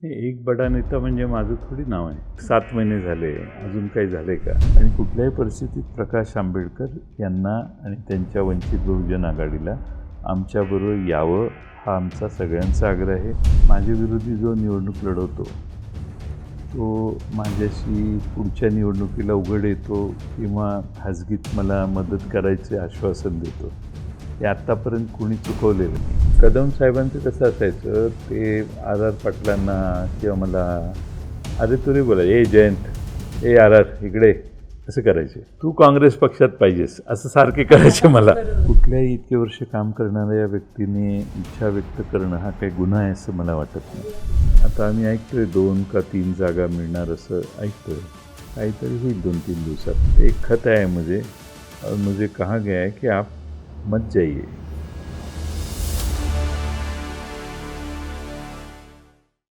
एक बडा नेता म्हणजे माझं थोडी नाव आहे. 7 महिने झाले, अजून काही झाले का? आणि कुठल्याही परिस्थितीत प्रकाश आंबेडकर यांना आणि त्यांच्या वंचित बहुजन आघाडीला आमच्याबरोबर यावं हा आमचा सगळ्यांचा आग्रह आहे. माझ्या विरोधी जो निवडणूक लढवतो तो माझ्याशी पुढच्या निवडणुकीला उघड येतो किंवा खाजगीत मला मदत करायचे आश्वासन देतो. हे आत्तापर्यंत कोणी चुकवलेलं नाही. कदम साहेबांचं कसं असायचं, ते आर पाटलांना किंवा मला अरे तुरे बोला, ए जयंत, ए आर इकडे, असं करायचे. तू काँग्रेस पक्षात पाहिजेस असं सारखे करायचे मला. कुठल्याही इतके वर्ष काम करणाऱ्या व्यक्तीने इच्छा व्यक्त करणं हा काही गुन्हा आहे असं मला वाटत नाही. आता आम्ही ऐकतोय 2 का 3 जागा मिळणार असं ऐकतोय. काहीतरी होईल 2-3 दिवसात. एक खत आहे मुझे कहा गया है कि आप मत जाइए.